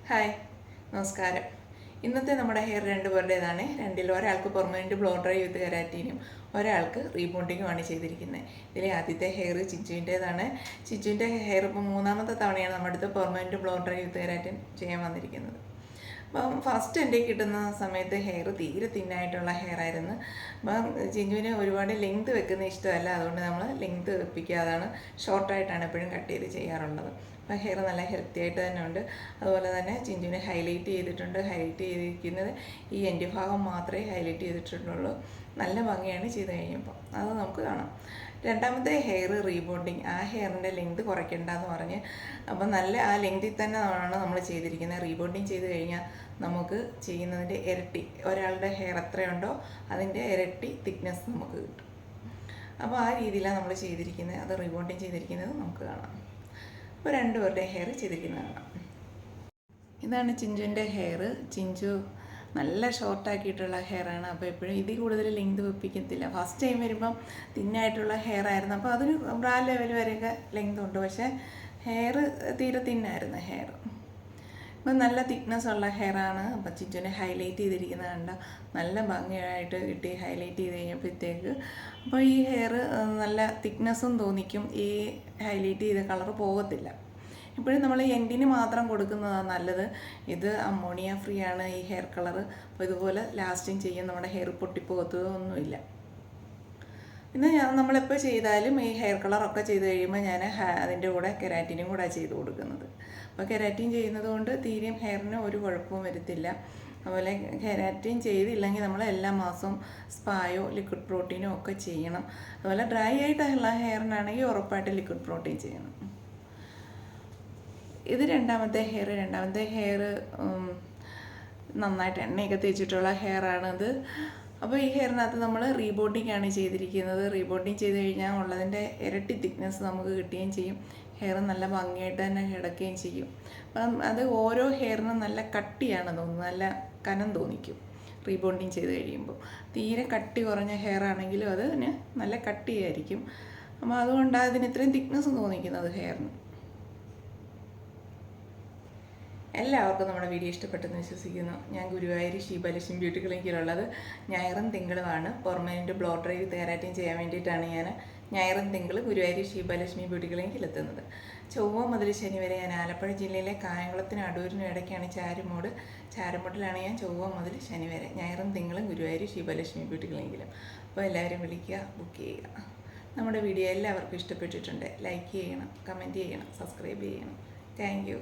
Hi, നമസ്കാരം. ഇന്നത്തെ നമ്മുടെ ഹെയർ രണ്ടുപേരുടേതാണ്. രണ്ടിൽ ഒരാൾക്ക് പെർമനൻറ്റ് ബ്ലോ ഡ്രൈ വിത്ത് കെരാറ്റിനും ഒരാൾക്ക് റീബോണ്ടിങ്ങുമാണ് ചെയ്തിരിക്കുന്നത്. ഇതിലെ ആദ്യത്തെ ഹെയർ ചിഞ്ചുവിൻ്റേതാണ്. ചിഞ്ചുവിൻ്റെ ഹെയർ ഇപ്പോൾ മൂന്നാമത്തെ തവണയാണ് നമ്മുടെ അടുത്ത് പെർമനൻറ്റ് ബ്ലോ ഡ്രൈ വിത്ത് കെരാറ്റിൻ ചെയ്യാൻ വന്നിരിക്കുന്നത്. അപ്പം ഫസ്റ്റ് എൻ്റെ കിട്ടുന്ന സമയത്ത് ഹെയർ തീരെ തിന്നായിട്ടുള്ള ഹെയർ ആയിരുന്നു. അപ്പം ചിഞ്ചുവിന് ഒരുപാട് ലെങ്ത് വെക്കുന്ന ഇഷ്ടമല്ല, അതുകൊണ്ട് നമ്മൾ ലെങ്ത് വെപ്പിക്കാതാണ് ഷോർട്ടായിട്ടാണ് എപ്പോഴും കട്ട് ചെയ്ത് ചെയ്യാറുള്ളത്. അപ്പം ഹെയർ നല്ല ഹെൽത്തി ആയിട്ട് തന്നെ ഉണ്ട്. അതുപോലെ തന്നെ ചിഞ്ചുവിനെ ഹൈലൈറ്റ് ചെയ്തിട്ടുണ്ട്. ഹൈലൈറ്റ് ചെയ്തിരിക്കുന്നത് ഈ എൻ്റെ ഭാഗം മാത്രമേ ഹൈലൈറ്റ് ചെയ്തിട്ടുള്ളൂ. നല്ല ഭംഗിയാണ് ചെയ്ത് കഴിയുമ്പോൾ, അത് നമുക്ക് കാണാം. രണ്ടാമത്തെ ഹെയർ റീബോണ്ടിങ്, ആ ഹെയറിൻ്റെ ലെങ്ത് കുറയ്ക്കേണ്ടെന്ന് പറഞ്ഞ് അപ്പം നല്ല ആ ലെങ്തിൽ തന്നെ ആണ് നമ്മൾ ചെയ്തിരിക്കുന്നത്. റീബോണ്ടിങ് ചെയ്ത് കഴിഞ്ഞാൽ നമുക്ക് ചെയ്യുന്നതിൻ്റെ ഇരട്ടി, ഒരാളുടെ ഹെയർ എത്രയുണ്ടോ അതിൻ്റെ ഇരട്ടി തിക്നെസ് നമുക്ക് കിട്ടും. അപ്പോൾ ആ രീതിയിലാണ് നമ്മൾ ചെയ്തിരിക്കുന്നത്. അത് റീബോണ്ടിങ് ചെയ്തിരിക്കുന്നത് നമുക്ക് കാണാം. അപ്പോൾ രണ്ടുപേരുടെ ഹെയർ ചെയ്തിരിക്കുന്നത് കാണാം. ഇതാണ് ചിഞ്ചുവിൻ്റെ ഹെയർ. ചിഞ്ചു നല്ല ഷോർട്ടാക്കിയിട്ടുള്ള ഹെയറാണ്. അപ്പോൾ എപ്പോഴും ഇതിൽ കൂടുതൽ ലെങ്ത് വെപ്പിക്കത്തില്ല. ഫസ്റ്റ് ടൈം വരുമ്പം തിന്നായിട്ടുള്ള ഹെയർ ആയിരുന്നു. അപ്പോൾ അതിന് ബ്രാ ലെവൽ വരെയൊക്കെ ലെങ്ത് ഉണ്ട്, പക്ഷേ ഹെയർ തീരെ തിന്നായിരുന്നു ഹെയർ. ഇപ്പം നല്ല തിക്നെസ് ഉള്ള ഹെയറാണ്. അപ്പം ചിഞ്ചുവിനെ ഹൈലൈറ്റ് ചെയ്തിരിക്കുന്നത് കണ്ട നല്ല ഭംഗിയായിട്ട് കിട്ടി. ഹൈലൈറ്റ് ചെയ്ത് കഴിഞ്ഞപ്പോഴത്തേക്ക് അപ്പോൾ ഈ ഹെയർ നല്ല തിക്നെസ്സും തോന്നിക്കും. ഈ ഹൈലൈറ്റ് ചെയ്ത കളർ പോകത്തില്ല. ഇപ്പോഴും നമ്മൾ എൻഡിന് മാത്രം കൊടുക്കുന്നതാണ് നല്ലത്. ഇത് അമോണിയ ഫ്രീ ആണ് ഈ ഹെയർ കളർ. അപ്പോൾ ഇതുപോലെ ലാസ്റ്റിങ് ചെയ്യും, നമ്മുടെ ഹെയർ പൊട്ടിപ്പോകത്തൊന്നുമില്ല. പിന്നെ നമ്മളെപ്പോൾ ചെയ്താലും ഈ ഹെയർ കളറൊക്കെ ചെയ്ത് കഴിയുമ്പോൾ ഞാൻ അതിൻ്റെ കൂടെ കെരാറ്റിനും കൂടെ ചെയ്ത് കൊടുക്കുന്നത്. അപ്പോൾ കെരാറ്റിൻ ചെയ്യുന്നത് കൊണ്ട് തീരെയും ഹെയറിന് ഒരു കുഴപ്പവും വരത്തില്ല. അതുപോലെ കെരാറ്റിൻ ചെയ്തില്ലെങ്കിൽ നമ്മൾ എല്ലാ മാസവും സ്പായോ ലിക്വിഡ് പ്രോട്ടീനോ ഒക്കെ ചെയ്യണം. അതുപോലെ ഡ്രൈ ആയിട്ടുള്ള ഹെയറിനാണെങ്കിൽ ഉറപ്പായിട്ട് ലിക്വിഡ് പ്രോട്ടീൻ ചെയ്യണം. ഇത് രണ്ടാമത്തെ ഹെയർ നന്നായിട്ട് എണ്ണയൊക്കെ തേച്ചിട്ടുള്ള ഹെയറാണിത്. അപ്പോൾ ഈ ഹെയറിനകത്ത് നമ്മൾ റീബോണ്ടിങ് ആണ് ചെയ്തിരിക്കുന്നത്. റീബോണ്ടിങ് ചെയ്ത് കഴിഞ്ഞാൽ ഉള്ളതിൻ്റെ ഇരട്ടി തിക്നെസ് നമുക്ക് കിട്ടുകയും ചെയ്യും. ഹെയർ നല്ല ഭംഗിയായിട്ട് തന്നെ കിടക്കുകയും ചെയ്യും. അപ്പം അത് ഓരോ ഹെയറിനും നല്ല കട്ടിയാണ് തോന്നുന്നത്, നല്ല കനം തോന്നിക്കും റീബോണ്ടിങ് ചെയ്ത് കഴിയുമ്പോൾ. തീരെ കട്ടി കുറഞ്ഞ ഹെയർ ആണെങ്കിലും അതിന് നല്ല കട്ടിയായിരിക്കും. അപ്പോൾ അതുകൊണ്ടാണ് അതിന് ഇത്രയും തിക്നെസ് തോന്നിക്കുന്നത് ഹെയറിന്. എല്ലാവർക്കും നമ്മുടെ വീഡിയോ ഇഷ്ടപ്പെട്ടെന്ന് വിശ്വസിക്കുന്നു. ഞാൻ ഗുരുവായൂർ ശീബലക്ഷ്മി ബ്യൂട്ടി ക്ലിനിക്കിലുള്ളത്. ഞായറും തിങ്കളുമാണ് പെർമനൻറ്റ് ബ്ലോ ഡ്രൈ വിത്ത് കെരാറ്റിൻ ചെയ്യാൻ വേണ്ടിയിട്ടാണ് ഞാൻ ഞായറും തിങ്കൾ ഗുരുവായൂർ ശീബലക്ഷ്മി ബ്യൂട്ടി ക്ലിനിക്കിൽ എത്തുന്നത്. ചൊവ്വ മുതൽ ശനി വരെ ഞാൻ ആലപ്പുഴ ജില്ലയിലെ കായംകുളത്തിനും അടൂരിനും ഇടയ്ക്കാണ് ചാരുമൂടിലാണ് ഞാൻ ചൊവ്വ മുതൽ ശനി വരെ. ഞായറും തിങ്കളും ഗുരുവായൂർ ശീബലക്ഷ്മി ബ്യൂട്ടി ക്ലിനിക്കിലും. അപ്പോൾ എല്ലാവരും വിളിക്കുക, ബുക്ക് ചെയ്യുക. നമ്മുടെ വീഡിയോ എല്ലാവർക്കും ഇഷ്ടപ്പെട്ടിട്ടുണ്ട്. ലൈക്ക് ചെയ്യണം, കമൻറ്റ് ചെയ്യണം, സബ്സ്ക്രൈബ് ചെയ്യണം. Thank you.